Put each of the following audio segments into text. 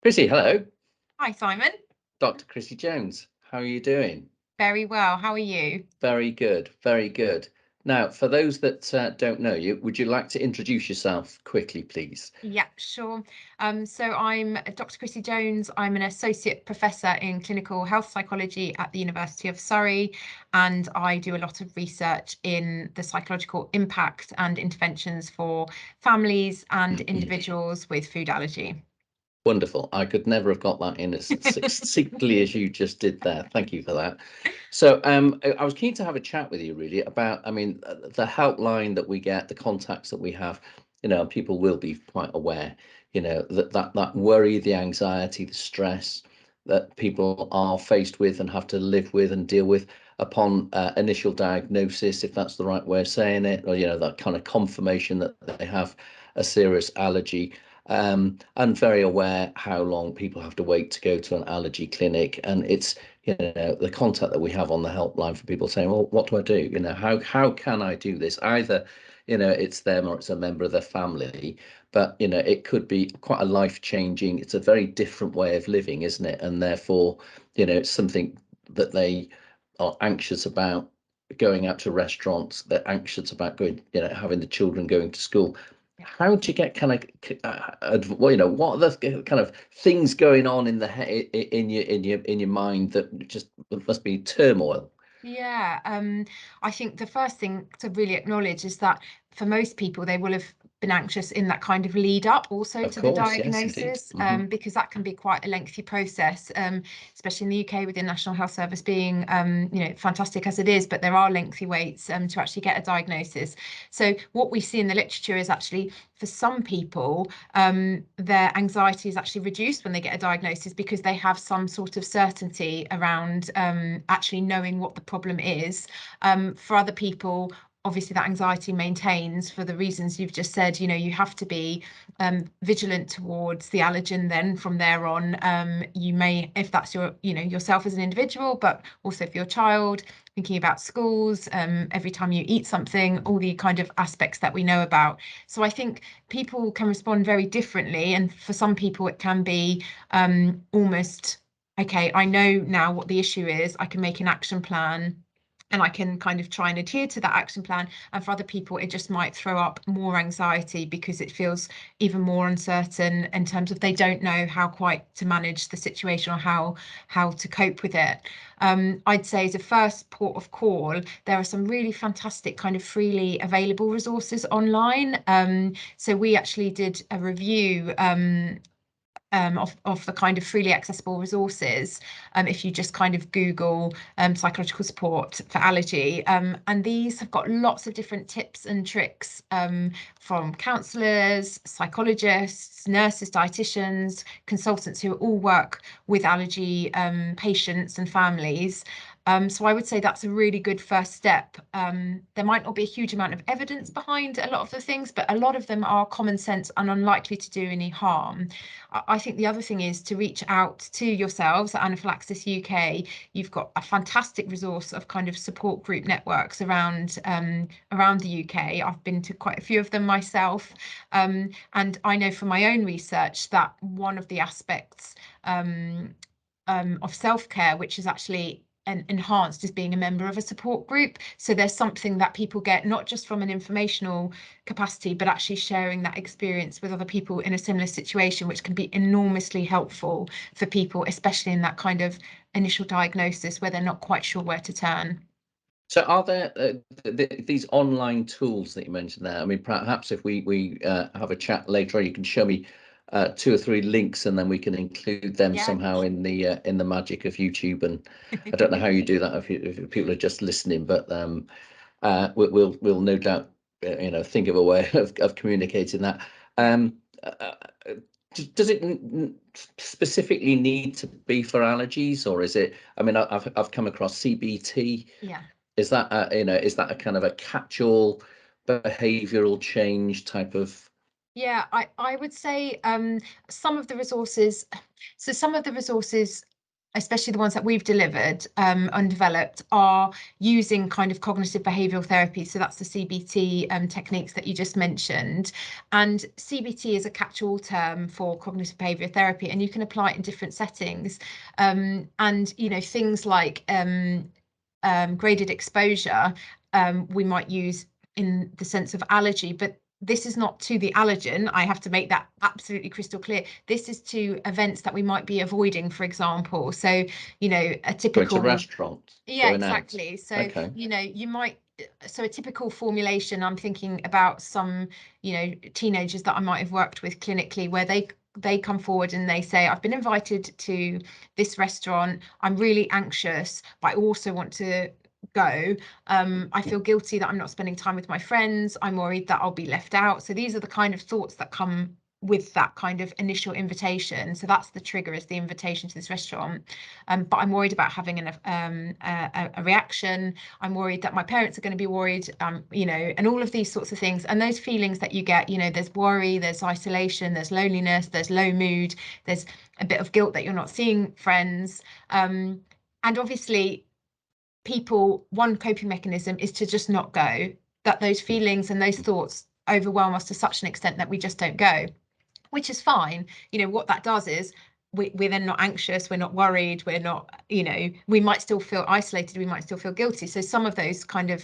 Chrissie, hello. Hi, Simon. Dr. Chrissie Jones. How are you doing? Very well. How are you? Very good, very good. Now, for those that don't know you, would you like to introduce yourself quickly, please? Yeah, sure. So I'm Dr. Chrissie Jones. I'm an associate professor in clinical health psychology at the University of Surrey, and I do a lot of research in the psychological impact and interventions for families and individuals with food allergy. Wonderful. I could never have got that in as succinctly as you just did there. Thank you for that. So I was keen to have a chat with you really about, the helpline that we get, the contacts that we have, people will be quite aware, that worry, the anxiety, the stress that people are faced with and have to live with and deal with upon initial diagnosis, if that's the right way of saying it, or, that kind of confirmation that they have a serious allergy. I'm very aware how long people have to wait to go to an allergy clinic, and it's the contact that we have on the helpline for people saying, well, what do I do? How can I do this? Either it's them or it's a member of their family, but it could be quite a life-changing. It's a very different way of living, isn't it? And therefore it's something that they are anxious about. Going out to restaurants, they're anxious about going, having the children going to school. How do you get kind of, what are the kind of things going on in your mind that just must be turmoil? Yeah, I think the first thing to really acknowledge is that for most people, they will have been anxious in that kind of lead up also Of to the course, yes, indeed. diagnosis, because that can be quite a lengthy process, especially in the UK with the National Health Service being, fantastic as it is, but there are lengthy waits to actually get a diagnosis. So what we see in the literature is actually for some people, their anxiety is actually reduced when they get a diagnosis because they have some sort of certainty around actually knowing what the problem is. For other people, obviously that anxiety maintains for the reasons you've just said. You have to be vigilant towards the allergen then from there on. You may, if that's yourself as an individual, but also for your child, thinking about schools, every time you eat something, all the kind of aspects that we know about. So I think people can respond very differently, and for some people it can be almost, okay, I know now what the issue is, I can make an action plan and I can kind of try and adhere to that action plan. And for other people, it just might throw up more anxiety because it feels even more uncertain in terms of they don't know how quite to manage the situation or how to cope with it. I'd say as a first port of call, there are some really fantastic kind of freely available resources online. So we actually did a review of the kind of freely accessible resources, if you just kind of Google psychological support for allergy. And these have got lots of different tips and tricks from counsellors, psychologists, nurses, dietitians, consultants who all work with allergy patients and families. So I would say that's a really good first step. There might not be a huge amount of evidence behind a lot of the things, but a lot of them are common sense and unlikely to do any harm. I think the other thing is to reach out to yourselves at Anaphylaxis UK. You've got a fantastic resource of kind of support group networks around the UK. I've been to quite a few of them myself, and I know from my own research that one of the aspects of self-care, which is actually enhanced, as being a member of a support group. So there's something that people get not just from an informational capacity, but actually sharing that experience with other people in a similar situation, which can be enormously helpful for people, especially in that kind of initial diagnosis where they're not quite sure where to turn. So are there these online tools that you mentioned there? I mean, perhaps if we have a chat later on, you can show me 2 or 3 links, and then we can include them Yeah. somehow in the magic of YouTube. And I don't know how you do that if people are just listening, but we'll no doubt think of a way of communicating that. Does it specifically need to be for allergies, or is it? I mean, I've come across CBT. Yeah. Is that is that a kind of a catch-all behavioural change type of? Yeah, I would say some of the resources, so some of the resources especially the ones that we've delivered and developed, are using kind of cognitive behavioural therapy. So that's the CBT techniques that you just mentioned. And CBT is a catch-all term for cognitive behavioural therapy, and you can apply it in different settings. And, you know, things like graded exposure, we might use in the sense of allergy, but this is not to the allergen. I have to make that absolutely crystal clear. This is to events that we might be avoiding, for example. So, you know, a typical Going to restaurants. Yeah, Going exactly. out. So, Okay. you know, you might, so a typical formulation, I'm thinking about some, you know, teenagers that I might have worked with clinically, where they come forward and they say, I've been invited to this restaurant, I'm really anxious, but I also want to go. I feel guilty that I'm not spending time with my friends. I'm worried that I'll be left out. So these are the kind of thoughts that come with that kind of initial invitation. So that's the trigger, is the invitation to this restaurant. But I'm worried about having a reaction. I'm worried that my parents are going to be worried, you know, and all of these sorts of things. And those feelings that you get, you know, there's worry, there's isolation, there's loneliness, there's low mood, there's a bit of guilt that you're not seeing friends. And obviously, people, one coping mechanism is to just not go, that those feelings and those thoughts overwhelm us to such an extent that we just don't go, which is fine. You know, what that does is we're then not anxious, we're not worried, we're not, you know, we might still feel isolated, we might still feel guilty. So some of those kind of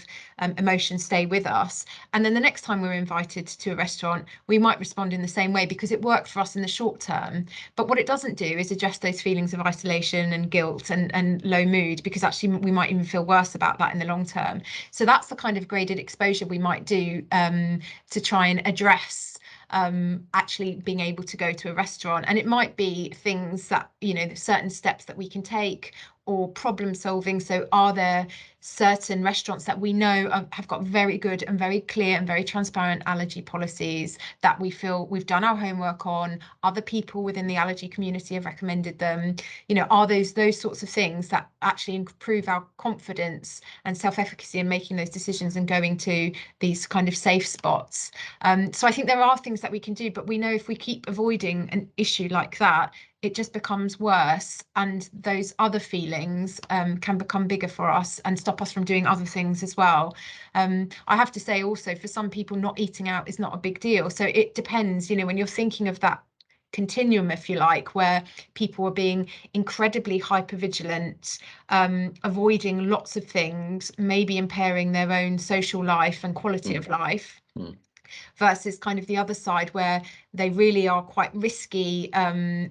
emotions stay with us. And then the next time we're invited to a restaurant, we might respond in the same way because it worked for us in the short term. But what it doesn't do is address those feelings of isolation and guilt and low mood, because actually we might even feel worse about that in the long term. So that's the kind of graded exposure we might do to try and address actually being able to go to a restaurant. And it might be things that, you know, certain steps that we can take, or problem solving. So are there certain restaurants that we know have got very good and very clear and very transparent allergy policies that we feel we've done our homework on, other people within the allergy community have recommended them? You know, are those sorts of things that actually improve our confidence and self-efficacy in making those decisions and going to these kind of safe spots? So I think there are things that we can do, but we know if we keep avoiding an issue like that, it just becomes worse, and those other feelings can become bigger for us and stop us from doing other things as well. I have to say also, for some people, not eating out is not a big deal. So it depends, you know, when you're thinking of that continuum, if you like, where people are being incredibly hypervigilant, avoiding lots of things, maybe impairing their own social life and quality of life. Versus kind of the other side, where they really are quite risky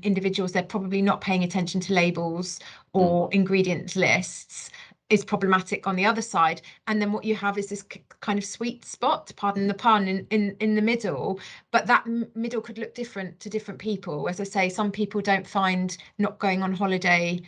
individuals. They're probably not paying attention to labels or ingredient lists, is problematic on the other side. And then what you have is this kind of sweet spot, pardon the pun, in the middle. But that middle could look different to different people. As I say, some people don't find not going on holiday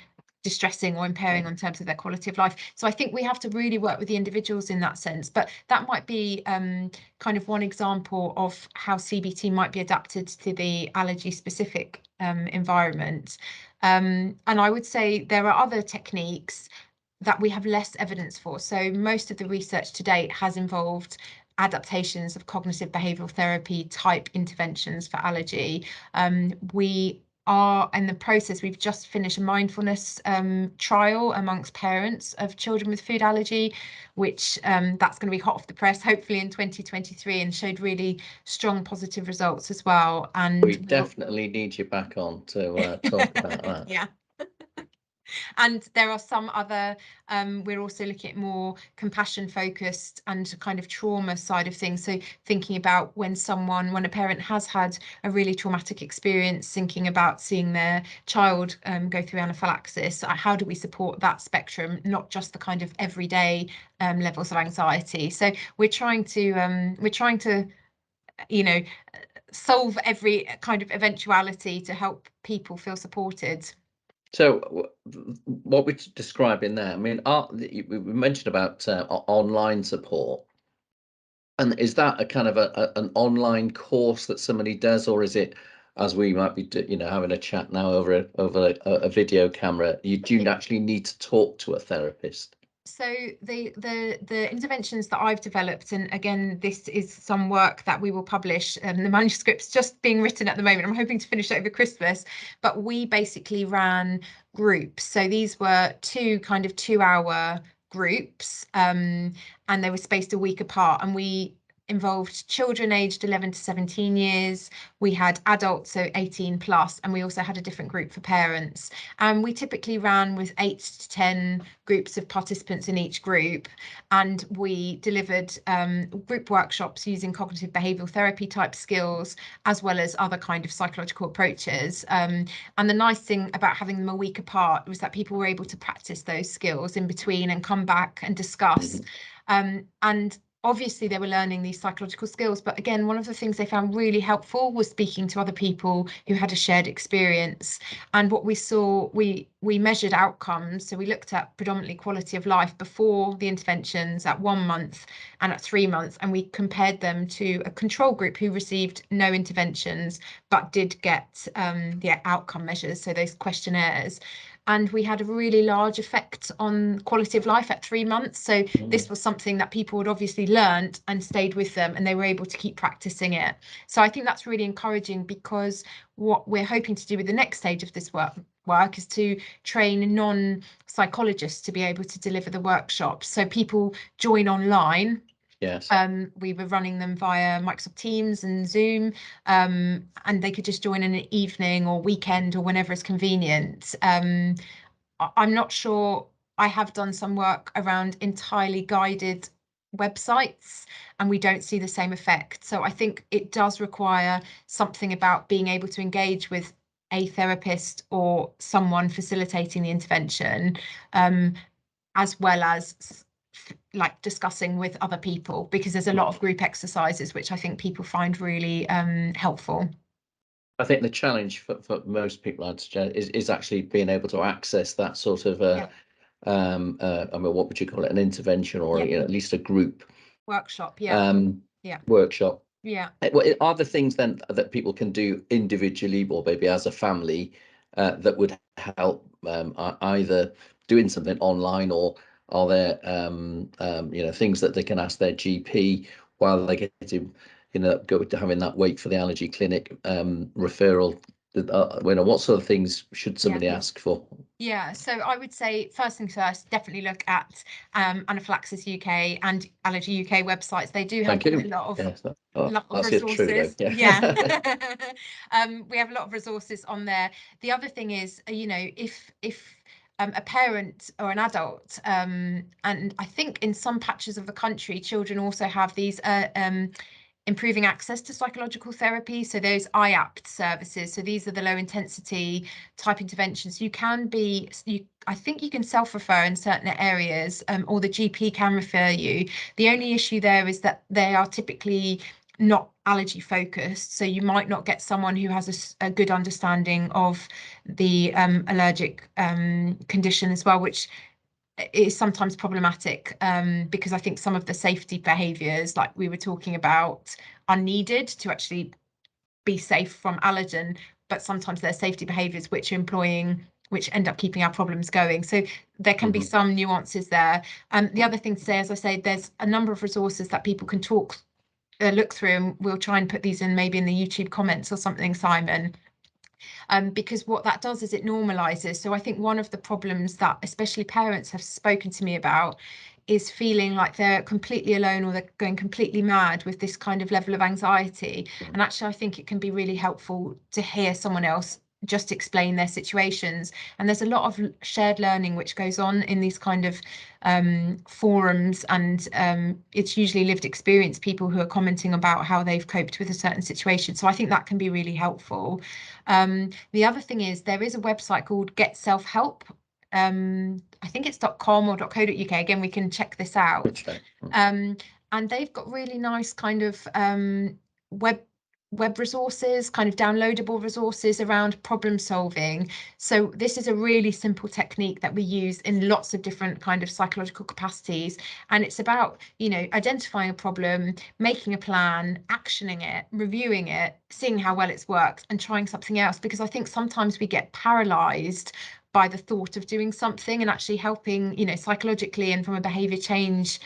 distressing or impairing in terms of their quality of life. So I think we have to really work with the individuals in that sense. But that might be kind of one example of how CBT might be adapted to the allergy specific environment. And I would say there are other techniques that we have less evidence for. So most of the research to date has involved adaptations of cognitive behavioural therapy type interventions for allergy. We are in the process, we've just finished a mindfulness trial amongst parents of children with food allergy, which that's going to be hot off the press hopefully in 2023, and showed really strong positive results as well. And we definitely need you back on to talk about that. Yeah. And there are some other, we're also looking at more compassion focused and kind of trauma side of things. So thinking about when a parent has had a really traumatic experience, thinking about seeing their child go through anaphylaxis, how do we support that spectrum, not just the kind of everyday levels of anxiety. So we're trying to, you know, solve every kind of eventuality to help people feel supported. So what we're describing there, I mean, we mentioned about online support, and is that a kind of an online course that somebody does, or is it, as we might be, you know, having a chat now over a video camera, you do actually need to talk to a therapist? So the interventions that I've developed, and again, this is some work that we will publish. The manuscript's just being written at the moment. I'm hoping to finish it over Christmas. But we basically ran groups. So these were two kind of 2-hour groups, and they were spaced a week apart. And we involved children aged 11 to 17 years. We had adults, so 18 plus, and we also had a different group for parents. And we typically ran with 8 to 10 groups of participants in each group, and we delivered group workshops using cognitive behavioural therapy type skills, as well as other kind of psychological approaches. And the nice thing about having them a week apart was that people were able to practice those skills in between and come back and discuss. And obviously they were learning these psychological skills, but again, one of the things they found really helpful was speaking to other people who had a shared experience. And what we saw, we measured outcomes. So we looked at predominantly quality of life before the interventions at 1 month and at 3 months, and we compared them to a control group who received no interventions but did get the outcome measures, so those questionnaires. And we had a really large effect on quality of life at 3 months. So this was something that people had obviously learned and stayed with them, and they were able to keep practicing it. So I think that's really encouraging, because what we're hoping to do with the next stage of this work is to train non-psychologists to be able to deliver the workshops. So people join online. Yes. We were running them via Microsoft Teams and Zoom, and they could just join in an evening or weekend or whenever it's convenient. I'm not sure. I have done some work around entirely guided websites, and we don't see the same effect. So I think it does require something about being able to engage with a therapist or someone facilitating the intervention, as well as like discussing with other people, because there's a lot of group exercises which I think people find really helpful. I think the challenge for most people, I'd suggest, is actually being able to access that sort of I mean, what would you call it, an intervention, or at least a group workshop. Workshop. Are there things then that people can do individually or maybe as a family that would help, either doing something online, or are there things that they can ask their GP while they get to go to having that wait for the allergy clinic referral? What sort of things should somebody ask for? So I would say, first things first, definitely look at Anaphylaxis UK and Allergy UK websites. They do have a lot of resources. We have a lot of resources on there. The other thing is, if a parent or an adult, and I think in some patches of the country, children also have these improving access to psychological therapy. So those IAPT services. So these are the low intensity type interventions. I think you can self-refer in certain areas, or the GP can refer you. The only issue there is that they are typically not allergy focused. So you might not get someone who has a good understanding of the allergic condition as well, which is sometimes problematic, because I think some of the safety behaviours, like we were talking about, are needed to actually be safe from allergen, but sometimes there's safety behaviours which end up keeping our problems going. So there can be some nuances there. The other thing to say, as I say, there's a number of resources that people can look through, and we'll try and put these in maybe in the YouTube comments or something, Simon. Because what that does is it normalizes. So I think one of the problems that especially parents have spoken to me about is feeling like they're completely alone, or they're going completely mad with this kind of level of anxiety. And actually, I think it can be really helpful to hear someone else just explain their situations. And there's a lot of shared learning which goes on in these kind of forums, and it's usually lived experience, people who are commenting about how they've coped with a certain situation. So I think that can be really helpful. The other thing is, there is a website called Get Self Help. I think it's .com or .co.uk. Again, we can check this out. And they've got really nice kind of web resources, kind of downloadable resources around problem solving. So this is a really simple technique that we use in lots of different kind of psychological capacities, and it's about identifying a problem, making a plan, actioning it, reviewing it, seeing how well it's worked, and trying something else. Because I think sometimes we get paralyzed by the thought of doing something, and actually helping, you know, psychologically and from a behavior change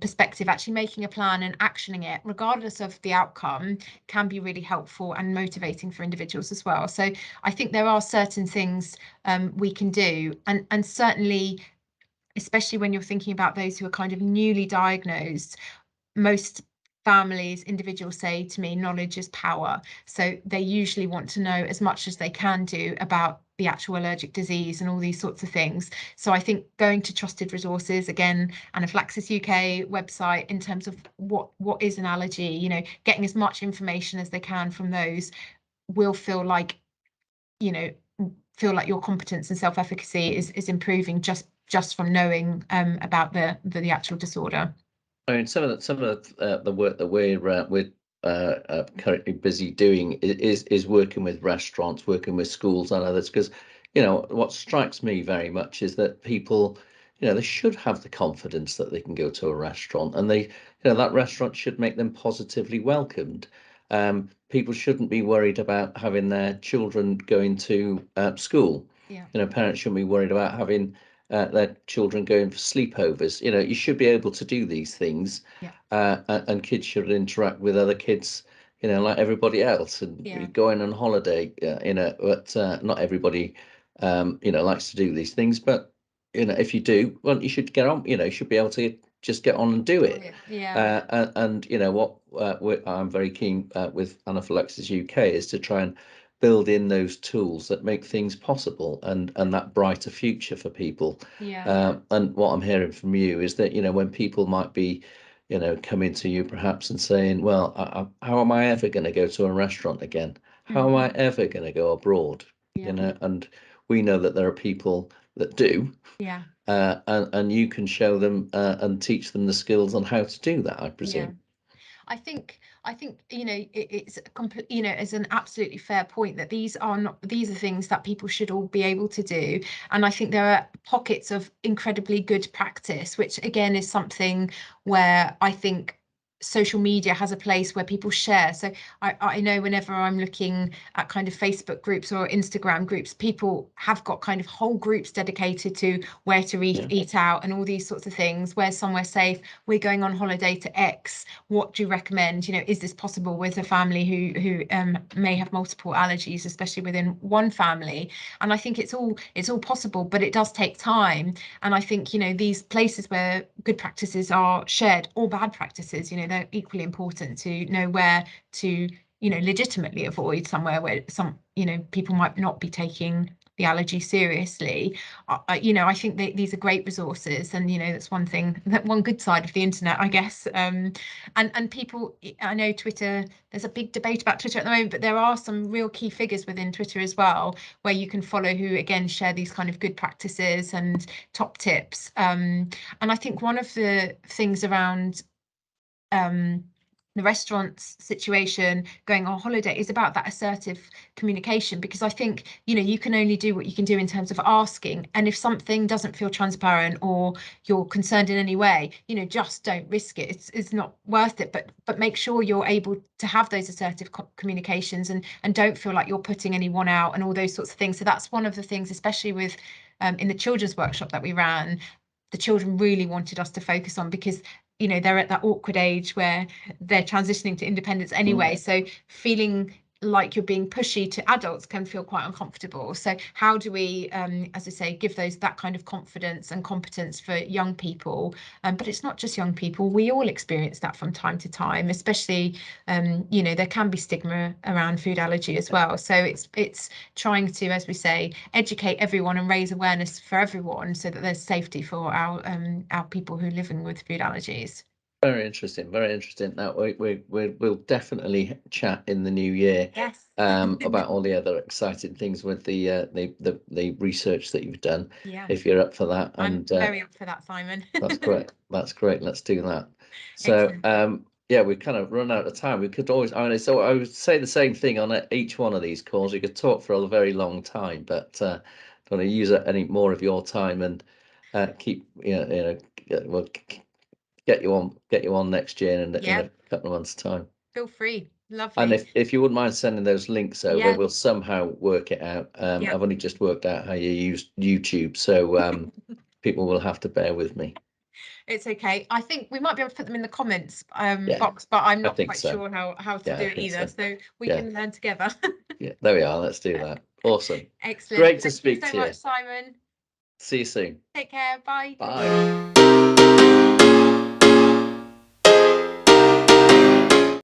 perspective, actually making a plan and actioning it regardless of the outcome can be really helpful and motivating for individuals as well. So I think there are certain things we can do, and certainly, especially when you're thinking about those who are kind of newly diagnosed, most families, individuals say to me, knowledge is power. So they usually want to know as much as they can do about the actual allergic disease and all these sorts of things. So I think going to trusted resources, again, Anaphylaxis UK website, in terms of what is an allergy, you know, getting as much information as they can from those will feel like, you know, your competence and self-efficacy is improving just from knowing about the actual disorder. I mean, some of the work that we're currently busy doing is working with restaurants, working with schools and others, because, you know, what strikes me very much is that people, you know, they should have the confidence that they can go to a restaurant, and they, you know, that restaurant should make them positively welcomed. People shouldn't be worried about having their children going to school. Yeah. You know, parents shouldn't be worried about having their children going for sleepovers. You know, you should be able to do these things. Yeah. And kids should interact with other kids, you know, like everybody else, and Yeah. going on holiday, you know, but not everybody, you know, likes to do these things. But, you know, if you do, well, you should get on, you know, you should be able to just get on and do it. Yeah. And you know what, I'm very keen with Anaphylaxis UK is to try and build in those tools that make things possible, and that brighter future for people. Yeah. And what I'm hearing from you is that, you know, when people might be, you know, coming to you perhaps and saying, well, how am I ever going to go to a restaurant again? How am I ever going to go abroad? Yeah. You know, and we know that there are people that do. Yeah. And you can show them and teach them the skills on how to do that, I presume. Yeah. I think you know, it's complete, you know, it's an absolutely fair point that these are things that people should all be able to do. And I think there are pockets of incredibly good practice, which again is something where I think social media has a place where people share. So I know whenever I'm looking at kind of Facebook groups or Instagram groups, people have got kind of whole groups dedicated to where to eat out and all these sorts of things. Where's somewhere safe? We're going on holiday to X. What do you recommend? You know, is this possible with a family who may have multiple allergies, especially within one family? And I think it's all possible, but it does take time. And I think, you know, these places where good practices are shared, or bad practices, you know, they're equally important to know where to, you know, legitimately avoid somewhere where you know, people might not be taking the allergy seriously. You know, I think these are great resources, and, you know, that's one thing, that one good side of the internet, I guess. And people, I know Twitter, there's a big debate about Twitter at the moment, but there are some real key figures within Twitter as well, where you can follow, who again share these kind of good practices and top tips. And I think one of the things around the restaurant's situation, going on holiday, is about that assertive communication, because I think, you know, you can only do what you can do in terms of asking, and if something doesn't feel transparent or you're concerned in any way, you know, just don't risk it. It's not worth it. But make sure you're able to have those assertive communications, and don't feel like you're putting anyone out and all those sorts of things. So that's one of the things, especially with in the children's workshop that we ran, the children really wanted us to focus on, because, you know, they're at that awkward age where they're transitioning to independence anyway. So feeling like you're being pushy to adults can feel quite uncomfortable. So how do we, as I say, give that kind of confidence and competence for young people? But it's not just young people. We all experience that from time to time, especially, you know, there can be stigma around food allergy as well. So it's trying to, as we say, educate everyone and raise awareness for everyone, so that there's safety for our people who are living with food allergies. Very interesting, very interesting. Now we'll definitely chat in the new year. Yes. About all the other exciting things with the research that you've done. Yeah. If you're up for that, I'm very up for that, Simon. That's great. That's great. Let's do that. So yeah, we've kind of run out of time. We could always, I mean, so I would say the same thing on each one of these calls. We could talk for a very long time, but don't want to use any more of your time, and keep, we'll get you on next year in a couple of months' time. feel free. And Lovely. if you wouldn't mind sending those links over, Yeah. we'll somehow work it out. Yeah. I've only just worked out how you use YouTube, so people will have to bear with me. It's okay. I think we might be able to put them in the comments Yeah, box, but I'm I not think quite so. sure how to Yeah, do I it think either. so. So we Yeah. can learn together. Yeah, there we are. Let's do that. Awesome. Excellent. Great to Thank speak you so to you. much, Simon. See you soon. Take care. Bye. Bye.